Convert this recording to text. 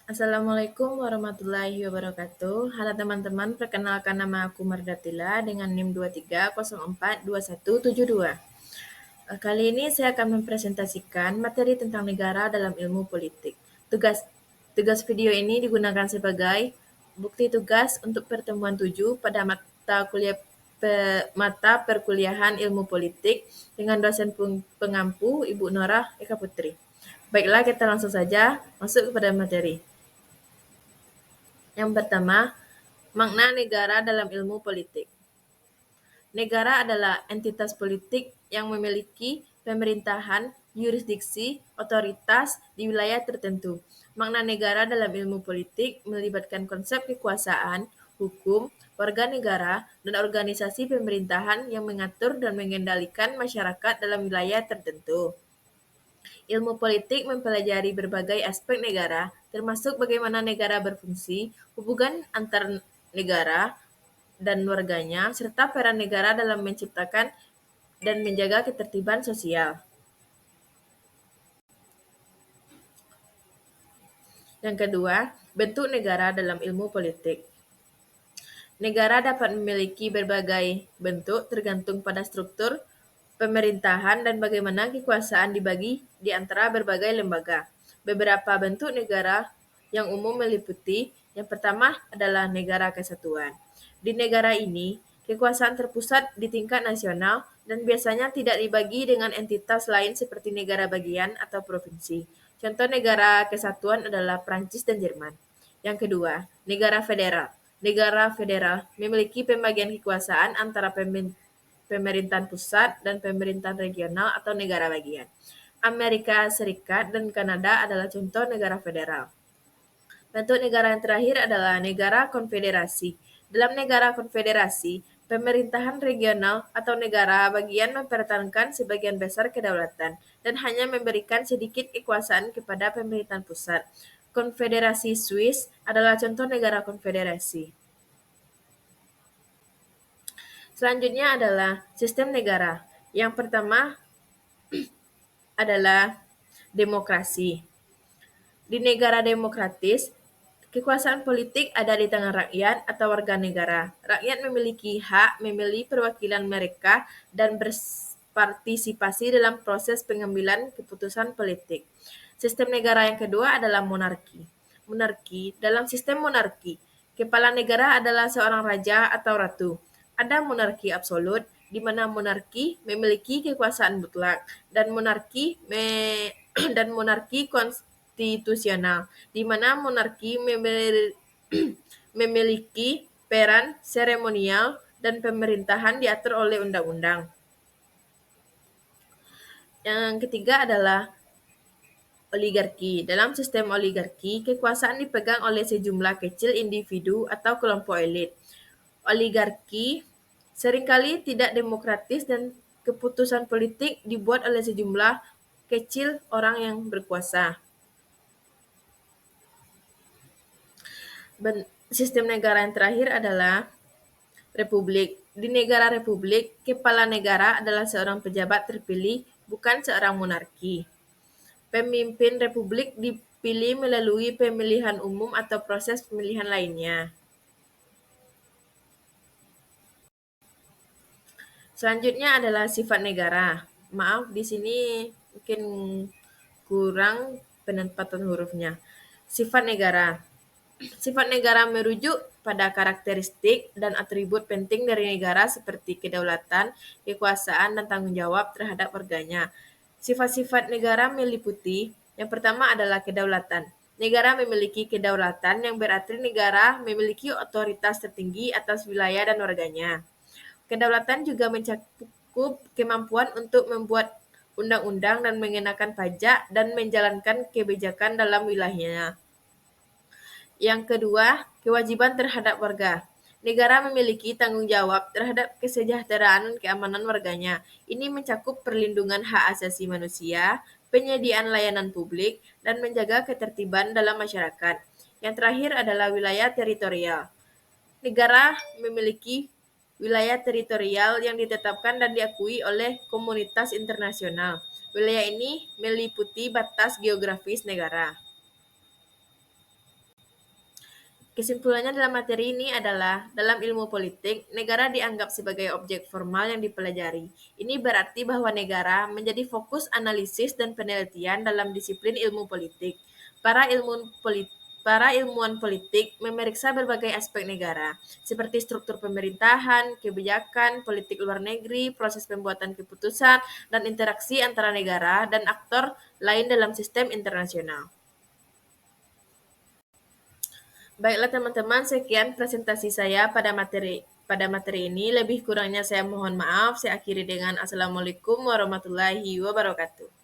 Assalamualaikum warahmatullahi wabarakatuh. Halo teman-teman, perkenalkan nama aku Mardatila dengan NIM 23042172. Kali ini saya akan mempresentasikan materi tentang negara dalam ilmu politik. Tugas tugas video ini digunakan sebagai bukti tugas untuk pertemuan 7 pada mata perkuliahan ilmu politik dengan dosen pengampu Ibu Norah Eka Putri. Baiklah, kita langsung saja masuk kepada materi. Yang pertama, makna negara dalam ilmu politik. Negara adalah entitas politik yang memiliki pemerintahan, yurisdiksi, otoritas di wilayah tertentu. Makna negara dalam ilmu politik melibatkan konsep kekuasaan, hukum, warga negara, dan organisasi pemerintahan yang mengatur dan mengendalikan masyarakat dalam wilayah tertentu. Ilmu politik mempelajari berbagai aspek negara, termasuk bagaimana negara berfungsi, hubungan antar negara dan warganya, serta peran negara dalam menciptakan dan menjaga ketertiban sosial. Yang kedua, bentuk negara dalam ilmu politik. Negara dapat memiliki berbagai bentuk tergantung pada struktur pemerintahan dan bagaimana kekuasaan dibagi di antara berbagai lembaga. Beberapa bentuk negara yang umum meliputi, yang pertama adalah negara kesatuan. Di negara ini, kekuasaan terpusat di tingkat nasional dan biasanya tidak dibagi dengan entitas lain seperti negara bagian atau provinsi. Contoh negara kesatuan adalah Prancis dan Jerman. Yang kedua, negara federal. Negara federal memiliki pembagian kekuasaan antara pemerintahan pusat dan pemerintahan regional atau negara bagian. Amerika Serikat dan Kanada adalah contoh negara federal. Bentuk negara yang terakhir adalah negara konfederasi. Dalam negara konfederasi, pemerintahan regional atau negara bagian mempertahankan sebagian besar kedaulatan dan hanya memberikan sedikit kekuasaan kepada pemerintahan pusat. Konfederasi Swiss adalah contoh negara konfederasi. Selanjutnya adalah sistem negara. Yang pertama adalah demokrasi. Di negara demokratis, kekuasaan politik ada di tangan rakyat atau warga negara. Rakyat memiliki hak memilih perwakilan mereka dan berpartisipasi dalam proses pengambilan keputusan politik. Sistem negara yang kedua adalah monarki. Dalam sistem monarki, kepala negara adalah seorang raja atau ratu. Ada monarki absolut, di mana monarki memiliki kekuasaan mutlak, dan monarki konstitusional, di mana monarki memiliki peran seremonial dan pemerintahan diatur oleh undang-undang. Yang ketiga adalah oligarki. Dalam sistem oligarki, kekuasaan dipegang oleh sejumlah kecil individu atau kelompok elit. Oligarki seringkali tidak demokratis dan keputusan politik dibuat oleh sejumlah kecil orang yang berkuasa. Sistem negara yang terakhir adalah republik. Di negara republik, kepala negara adalah seorang pejabat terpilih, bukan seorang monarki. Pemimpin republik dipilih melalui pemilihan umum atau proses pemilihan lainnya. Selanjutnya adalah sifat negara. Maaf, di sini mungkin kurang penempatan hurufnya. Sifat negara. Sifat negara merujuk pada karakteristik dan atribut penting dari negara seperti kedaulatan, kekuasaan, dan tanggung jawab terhadap warganya. Sifat-sifat negara meliputi, yang pertama adalah kedaulatan. Negara memiliki kedaulatan yang berarti negara memiliki otoritas tertinggi atas wilayah dan warganya. Kedaulatan juga mencakup kemampuan untuk membuat undang-undang dan mengenakan pajak dan menjalankan kebijakan dalam wilayahnya. Yang kedua, kewajiban terhadap warga. Negara memiliki tanggung jawab terhadap kesejahteraan dan keamanan warganya. Ini mencakup perlindungan hak asasi manusia, penyediaan layanan publik, dan menjaga ketertiban dalam masyarakat. Yang terakhir adalah wilayah teritorial. Negara memiliki wilayah teritorial yang ditetapkan dan diakui oleh komunitas internasional. Wilayah ini meliputi batas geografis negara. Kesimpulannya dalam materi ini adalah, dalam ilmu politik, negara dianggap sebagai objek formal yang dipelajari. Ini berarti bahwa negara menjadi fokus analisis dan penelitian dalam disiplin ilmu politik. Para ilmuwan politik memeriksa berbagai aspek negara, seperti struktur pemerintahan, kebijakan, politik luar negeri, proses pembuatan keputusan, dan interaksi antara negara dan aktor lain dalam sistem internasional. Baiklah teman-teman, sekian presentasi saya pada materi ini. Lebih kurangnya saya mohon maaf. Saya akhiri dengan Assalamualaikum warahmatullahi wabarakatuh.